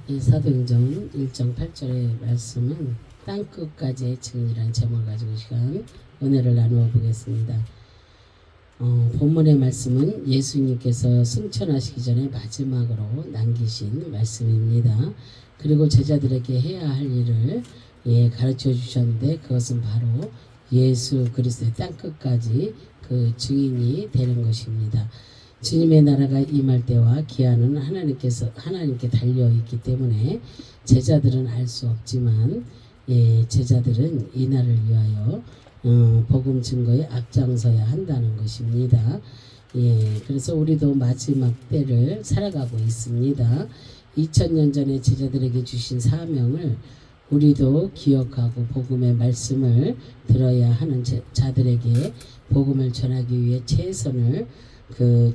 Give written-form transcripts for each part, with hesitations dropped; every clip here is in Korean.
이 사도행전 1장 8절의 말씀은 땅끝까지의 증인이라는 제목을 가지고 시간 은혜를 나누어 보겠습니다. 본문의 말씀은 예수님께서 승천하시기 전에 마지막으로 남기신 말씀입니다. 그리고 제자들에게 해야 할 일을 가르쳐 주셨는데 그것은 바로 예수 그리스도의 땅끝까지 그 증인이 되는 것입니다. 주님의 나라가 임할 때와 기한은 하나님께 달려 있기 때문에 제자들은 알 수 없지만 제자들은 이 날을 위하여 복음 증거에 앞장서야 한다는 것입니다. 그래서 우리도 마지막 때를 살아가고 있습니다. 2000년 전에 제자들에게 주신 사명을 우리도 기억하고 복음의 말씀을 들어야 하는 자들에게 복음을 전하기 위해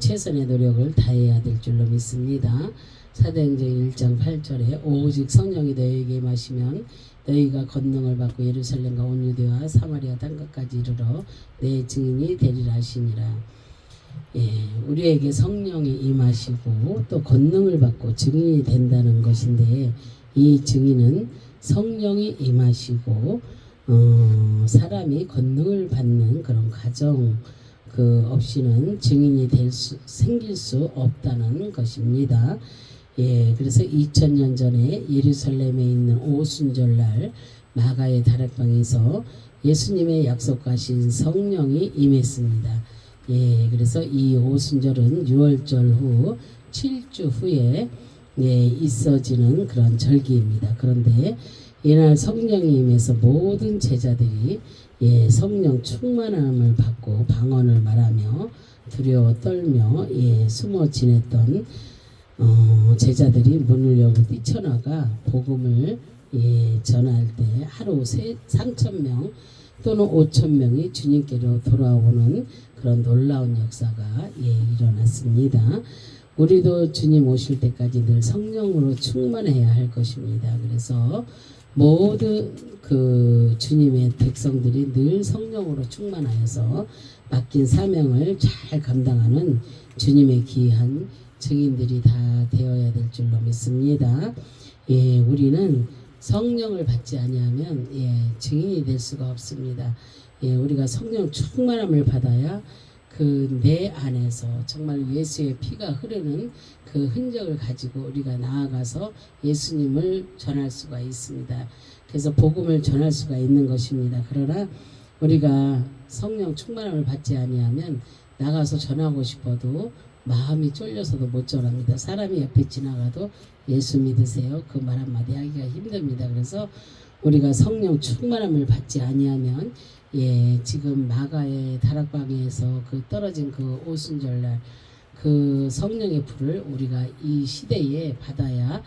최선의 노력을 다해야 될 줄로 믿습니다. 사도행전 1장 8절에 오직 성령이 너희에게 임하시면 너희가 권능을 받고 예루살렘과 온 유대와 사마리아 땅끝까지 이르러 내 증인이 되리라 하시니라. 우리에게 성령이 임하시고 또 권능을 받고 증인이 된다는 것인데 이 증인은 성령이 임하시고 사람이 권능을 받는 그런 과정 없이는 증인이 생길 수 없다는 것입니다. 그래서 2000년 전에 예루살렘에 있는 오순절날 마가의 다락방에서 예수님의 약속하신 성령이 임했습니다. 그래서 이 오순절은 6월절 후 7주 후에 있어지는 그런 절기입니다. 그런데 이날 성령이 임해서 모든 제자들이 성령 충만함을 받고 방언을 말하며 두려워 떨며 숨어 지냈던 제자들이 문을 열고 뛰쳐나가 복음을 전할 때 하루 3,000명 또는 5,000명이 주님께로 돌아오는 그런 놀라운 역사가 일어났습니다. 우리도 주님 오실 때까지 늘 성령으로 충만해야 할 것입니다. 그래서 모든 주님의 백성들이 늘 성령으로 충만하여서 맡긴 사명을 잘 감당하는 주님의 귀한 증인들이 다 되어야 될 줄로 믿습니다. 우리는 성령을 받지 아니하면 증인이 될 수가 없습니다. 우리가 성령 충만함을 받아야 내 안에서 정말 예수의 피가 흐르는 그 흔적을 가지고 우리가 나아가서 예수님을 전할 수가 있습니다. 그래서 복음을 전할 수가 있는 것입니다. 그러나 우리가 성령 충만함을 받지 아니하면 나가서 전하고 싶어도 마음이 쫄려서도 못 전합니다. 사람이 옆에 지나가도 예수 믿으세요 그 말 한마디 하기가 힘듭니다. 그래서 우리가 성령 충만함을 받지 아니하면 지금 마가의 다락방에서 떨어진 오순절날 그 성령의 불을 우리가 이 시대에 받아야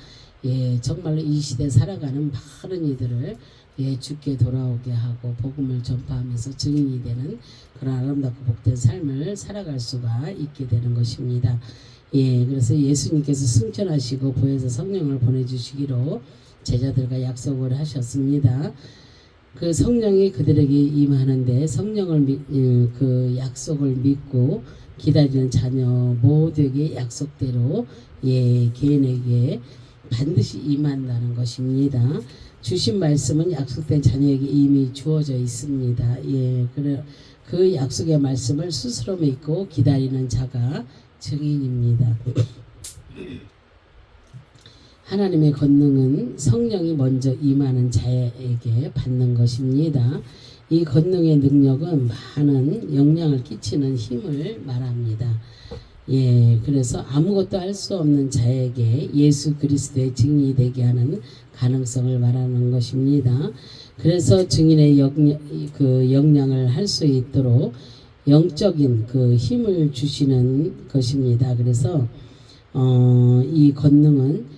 정말로 이 시대 살아가는 많은 이들을 주께 돌아오게 하고 복음을 전파하면서 증인이 되는 그런 아름답고 복된 삶을 살아갈 수가 있게 되는 것입니다. 그래서 예수님께서 승천하시고 보혜사 성령을 보내주시기로 제자들과 약속을 하셨습니다. 그 성령이 그들에게 임하는데 그 약속을 믿고 기다리는 자녀 모두에게 약속대로 개인에게 반드시 임한다는 것입니다. 주신 말씀은 약속된 자녀에게 이미 주어져 있습니다. 그 약속의 말씀을 스스로 믿고 기다리는 자가 증인입니다. 하나님의 권능은 성령이 먼저 임하는 자에게 받는 것입니다. 이 권능의 능력은 많은 영향을 끼치는 힘을 말합니다. 그래서 아무것도 할 수 없는 자에게 예수 그리스도의 증인이 되게 하는 가능성을 말하는 것입니다. 그래서 증인의 역량을 할 수 있도록 영적인 힘을 주시는 것입니다. 그래서 이 권능은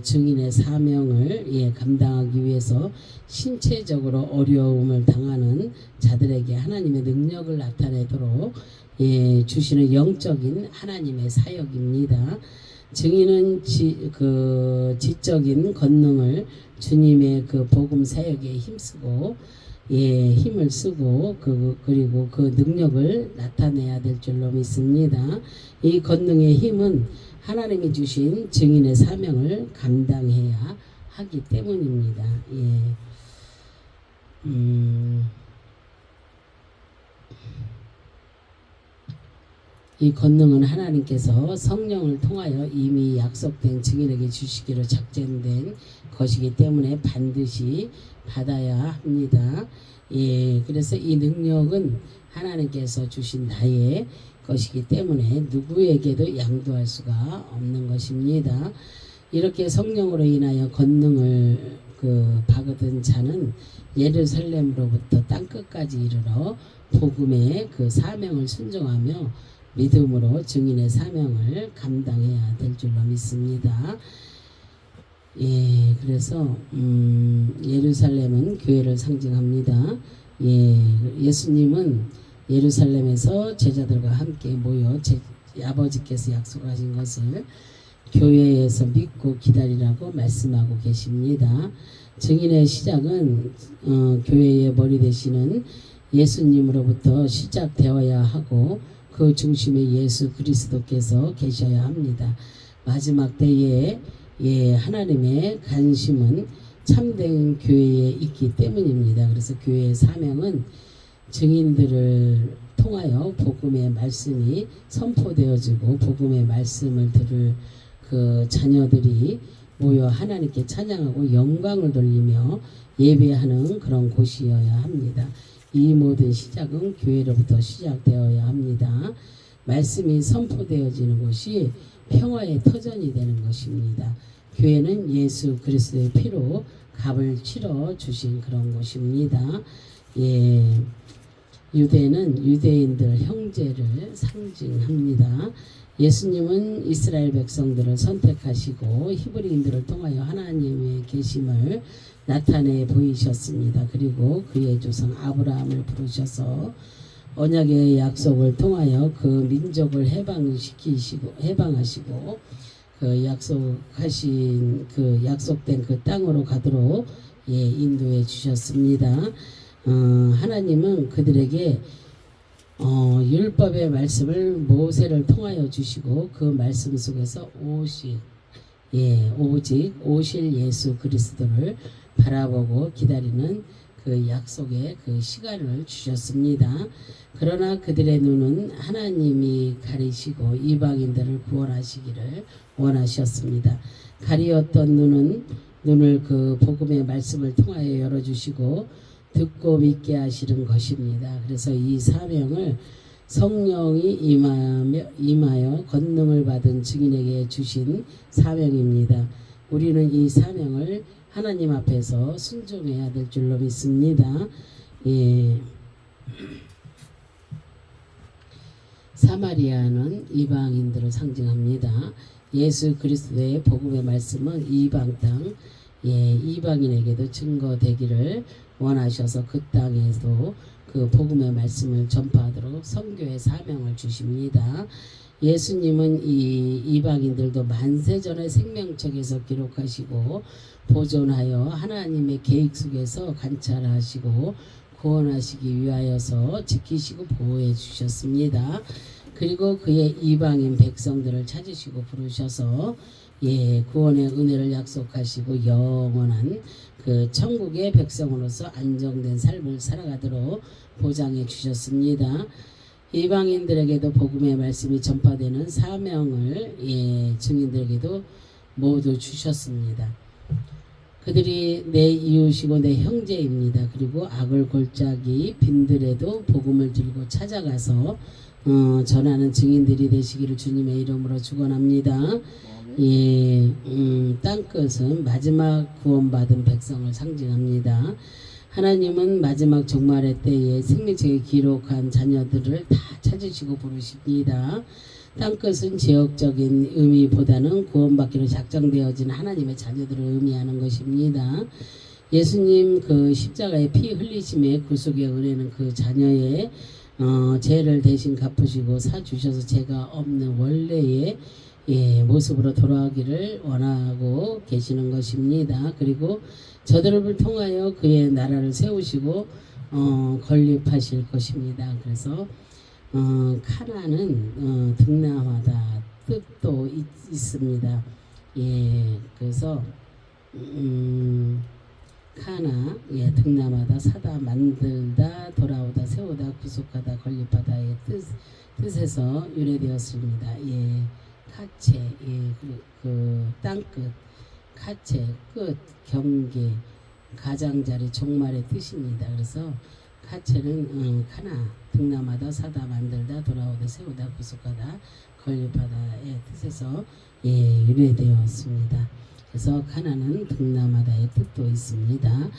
증인의 사명을 감당하기 위해서 신체적으로 어려움을 당하는 자들에게 하나님의 능력을 나타내도록 주시는 영적인 하나님의 사역입니다. 증인은 지적인 권능을 주님의 복음 사역에 힘쓰고 힘을 쓰고 그리고 그 능력을 나타내야 될 줄로 믿습니다. 이 권능의 힘은 하나님이 주신 증인의 사명을 감당해야 하기 때문입니다. 예. 이 권능은 하나님께서 성령을 통하여 이미 약속된 증인에게 주시기로 작정된 것이기 때문에 반드시 받아야 합니다. 예, 그래서 이 능력은 하나님께서 주신 나의 것이기 때문에 누구에게도 양도할 수가 없는 것입니다. 이렇게 성령으로 인하여 권능을 받은 자는 예루살렘으로부터 땅끝까지 이르러 복음의 그 사명을 순종하며 믿음으로 증인의 사명을 감당해야 될 줄로 믿습니다. 예, 그래서 예루살렘은 교회를 상징합니다. 예, 예수님은 예루살렘에서 제자들과 함께 모여 아버지께서 약속하신 것을 교회에서 믿고 기다리라고 말씀하고 계십니다. 증인의 시작은 교회의 머리 되시는 예수님으로부터 시작되어야 하고 그 중심에 예수 그리스도께서 계셔야 합니다. 마지막 때에 하나님의 관심은 참된 교회에 있기 때문입니다. 그래서 교회의 사명은 증인들을 통하여 복음의 말씀이 선포되어지고 복음의 말씀을 들을 그 자녀들이 모여 하나님께 찬양하고 영광을 돌리며 예배하는 그런 곳이어야 합니다. 이 모든 시작은 교회로부터 시작되어야 합니다. 말씀이 선포되어지는 곳이 평화의 터전이 되는 것입니다. 교회는 예수 그리스도의 피로 값을 치러 주신 그런 곳입니다. 예, 유대는 유대인들 형제를 상징합니다. 예수님은 이스라엘 백성들을 선택하시고 히브리인들을 통하여 하나님의 계심을 나타내 보이셨습니다. 그리고 그의 조상 아브라함을 부르셔서 언약의 약속을 통하여 그 민족을 해방하시고 그 약속된 그 땅으로 가도록 인도해 주셨습니다. 하나님은 그들에게 율법의 말씀을 모세를 통하여 주시고 그 말씀 속에서 오직 오실 예수 그리스도를 바라보고 기다리는 그 약속의 그 시간을 주셨습니다. 그러나 그들의 눈은 하나님이 가리시고 이방인들을 구원하시기를 원하셨습니다. 가리었던 눈을 그 복음의 말씀을 통하여 열어주시고 듣고 믿게 하시는 것입니다. 그래서 이 사명을 성령이 임하여 권능을 받은 증인에게 주신 사명입니다. 우리는 이 사명을 하나님 앞에서 순종해야 될 줄로 믿습니다. 예. 사마리아는 이방인들을 상징합니다. 예수 그리스도의 복음의 말씀은 이방 땅, 이방인에게도 증거되기를 원하셔서 그 땅에도 그 복음의 말씀을 전파하도록 선교의 사명을 주십니다. 예수님은 이 이방인들도 만세전의 생명책에서 기록하시고 보존하여 하나님의 계획 속에서 관찰하시고 구원하시기 위하여서 지키시고 보호해 주셨습니다. 그리고 그의 이방인 백성들을 찾으시고 부르셔서 구원의 은혜를 약속하시고 영원한 그 천국의 백성으로서 안정된 삶을 살아가도록 보장해 주셨습니다. 이방인들에게도 복음의 말씀이 전파되는 사명을 증인들에게도 모두 주셨습니다. 그들이 내 이웃이고 내 형제입니다. 그리고 악을 골짜기 빈들에도 복음을 들고 찾아가서 전하는 증인들이 되시기를 주님의 이름으로 축원합니다. 땅끝은 마지막 구원받은 백성을 상징합니다. 하나님은 마지막 종말의 때에 생명책에 기록한 자녀들을 다 찾으시고 부르십니다. 땅끝은 지역적인 의미보다는 구원받기로 작정되어진 하나님의 자녀들을 의미하는 것입니다. 예수님 그 십자가의 피 흘리심의 구속의 은혜는 그 자녀의 죄를 대신 갚으시고 사주셔서 죄가 없는 원래의 모습으로 돌아오기를 원하고 계시는 것입니다. 그리고 저들을 통하여 그의 나라를 세우시고 건립하실 것입니다. 그래서 카나는 등나마다 뜻도 있습니다. 예, 그래서 카나, 예, 등남하다, 사다, 만들다, 돌아오다, 세우다, 구속하다, 건립하다의 뜻에서 유래되었습니다. 예, 카체, 예, 그 땅끝, 카체, 끝, 경계, 가장자리, 종말의 뜻입니다. 그래서 카체는 카나, 등남하다, 사다, 만들다, 돌아오다, 세우다, 구속하다, 건립하다의 뜻에서 예, 유래되었습니다. 그래서 카나는 등남하다의 뜻도 있습니다.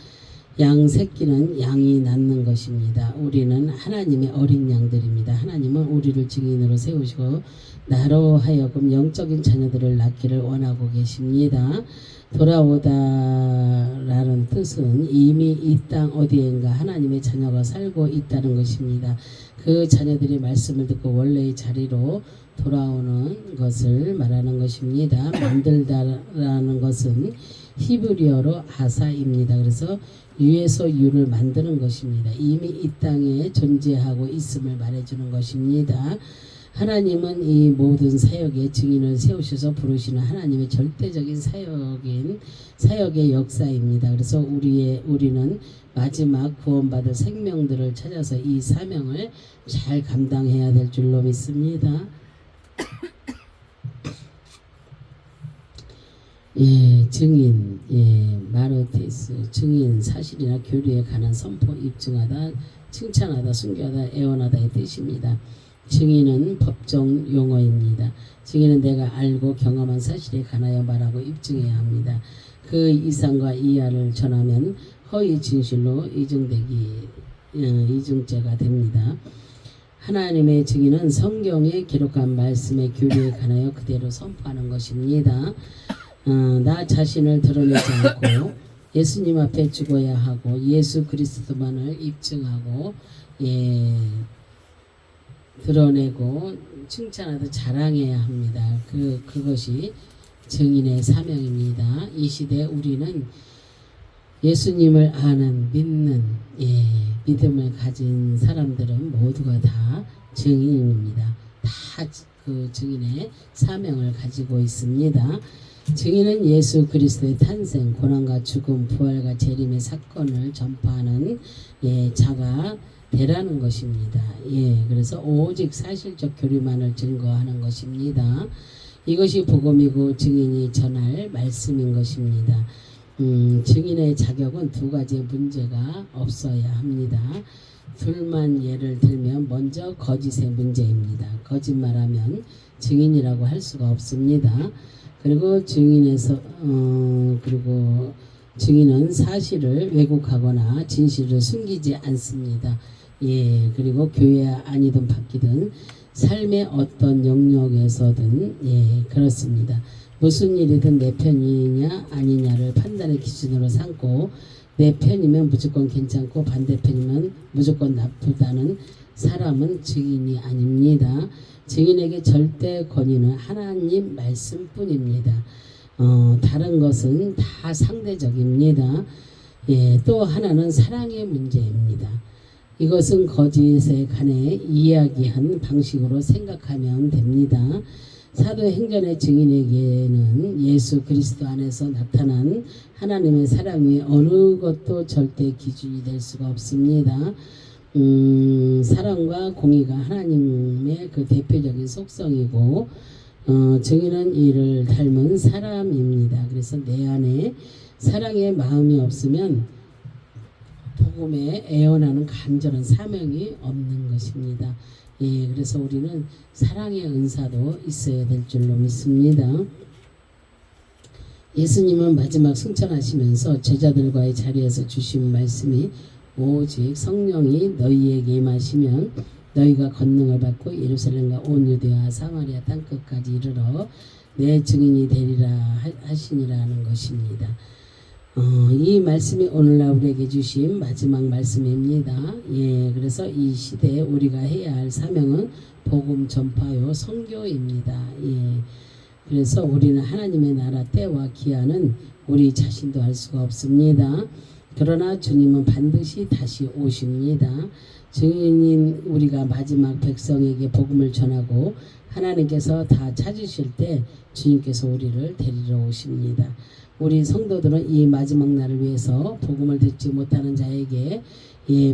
양 새끼는 양이 낳는 것입니다. 우리는 하나님의 어린 양들입니다. 하나님은 우리를 증인으로 세우시고 나로 하여금 영적인 자녀들을 낳기를 원하고 계십니다. 돌아오다라는 뜻은 이미 이 땅 어디엔가 하나님의 자녀가 살고 있다는 것입니다. 그 자녀들이 말씀을 듣고 원래의 자리로 돌아오는 것을 말하는 것입니다. 만들다라는 것은 히브리어로 아사입니다. 그래서 유에서 유를 만드는 것입니다. 이미 이 땅에 존재하고 있음을 말해주는 것입니다. 하나님은 이 모든 사역의 증인을 세우셔서 부르시는 하나님의 절대적인 사역의 역사입니다. 그래서 우리는 마지막 구원받을 생명들을 찾아서 이 사명을 잘 감당해야 될 줄로 믿습니다. 예, 증인, 예, 마르테스, 증인, 사실이나 교리에 관한 선포, 입증하다, 칭찬하다, 순교하다, 애원하다의 뜻입니다. 증인은 법정 용어입니다. 증인은 내가 알고 경험한 사실에 관하여 말하고 입증해야 합니다. 그 이상과 이하를 전하면 허위 진실로 이중죄가 됩니다. 하나님의 증인은 성경에 기록한 말씀의 교리에 관하여 그대로 선포하는 것입니다. 나 자신을 드러내지 않고 예수님 앞에 죽어야 하고 예수 그리스도만을 입증하고 예, 드러내고 칭찬하듯 자랑해야 합니다. 그것이 증인의 사명입니다. 이 시대에 우리는 예수님을 아는 믿는 예, 믿음을 가진 사람들은 모두가 다 증인입니다. 다 그 증인의 사명을 가지고 있습니다. 증인은 예수 그리스도의 탄생, 고난과 죽음, 부활과 재림의 사건을 전파하는 예, 자가 되라는 것입니다. 예, 그래서 오직 사실적 교리만을 증거하는 것입니다. 이것이 복음이고 증인이 전할 말씀인 것입니다. 증인의 자격은 두 가지의 문제가 없어야 합니다. 둘만 예를 들면 먼저 거짓의 문제입니다. 거짓말하면 증인이라고 할 수가 없습니다. 그리고 그리고 증인은 사실을 왜곡하거나 진실을 숨기지 않습니다. 예, 그리고 교회 아니든 밖이든 삶의 어떤 영역에서든 예, 그렇습니다. 무슨 일이든 내 편이냐 아니냐를 판단의 기준으로 삼고 내 편이면 무조건 괜찮고 반대편이면 무조건 나쁘다는 사람은 증인이 아닙니다. 증인에게 절대 권위는 하나님 말씀뿐입니다. 다른 것은 다 상대적입니다. 예, 또 하나는 사랑의 문제입니다. 이것은 거짓에 관해 이야기한 방식으로 생각하면 됩니다. 사도행전의 증인에게는 예수 그리스도 안에서 나타난 하나님의 사랑이 어느 것도 절대 기준이 될 수가 없습니다. 사랑과 공의가 하나님의 그 대표적인 속성이고 증인은 이를 닮은 사람입니다. 그래서 내 안에 사랑의 마음이 없으면 복음에 애원하는 간절한 사명이 없는 것입니다. 예, 그래서 우리는 사랑의 은사도 있어야 될 줄로 믿습니다. 예수님은 마지막 승천하시면서 제자들과의 자리에서 주신 말씀이 오직 성령이 너희에게 임하시면 너희가 권능을 받고 예루살렘과 온 유대와 사마리아 땅끝까지 이르러 내 증인이 되리라 하시니라는 것입니다. 이 말씀이 오늘날 우리에게 주신 마지막 말씀입니다. 예, 그래서 이 시대에 우리가 해야 할 사명은 복음 전파요 선교입니다. 예, 그래서 우리는 하나님의 나라 때와 기한은 우리 자신도 알 수가 없습니다. 그러나 주님은 반드시 다시 오십니다. 증인인 우리가 마지막 백성에게 복음을 전하고 하나님께서 다 찾으실 때 주님께서 우리를 데리러 오십니다. 우리 성도들은 이 마지막 날을 위해서 복음을 듣지 못하는 자에게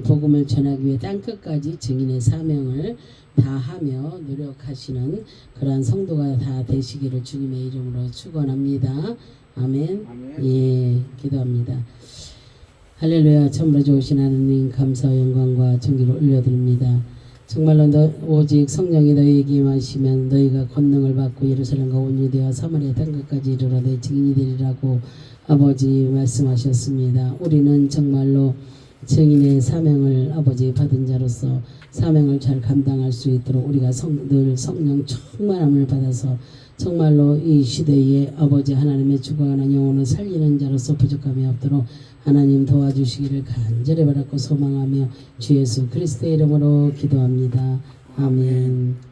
복음을 전하기 위해 땅끝까지 증인의 사명을 다하며 노력하시는 그러한 성도가 다 되시기를 주님의 이름으로 축원합니다. 아멘. 기도합니다. 할렐루야. 참으로 좋으신 하나님 감사와 영광과 존귀를 올려드립니다. 정말로 오직 성령이 너희에게 임하시면 너희가 권능을 받고 예루살렘과 온 유대와 사마리아 땅끝까지 이르러 내 증인이 되리라고 아버지 말씀하셨습니다. 우리는 정말로 증인의 사명을 아버지 받은 자로서 사명을 잘 감당할 수 있도록 우리가 늘 성령 충만함을 받아서 정말로 이 시대에 아버지 하나님의 죽어가는 영혼을 살리는 자로서 부족함이 없도록 하나님 도와주시기를 간절히 바라고 소망하며 주 예수 그리스도의 이름으로 기도합니다. 아멘.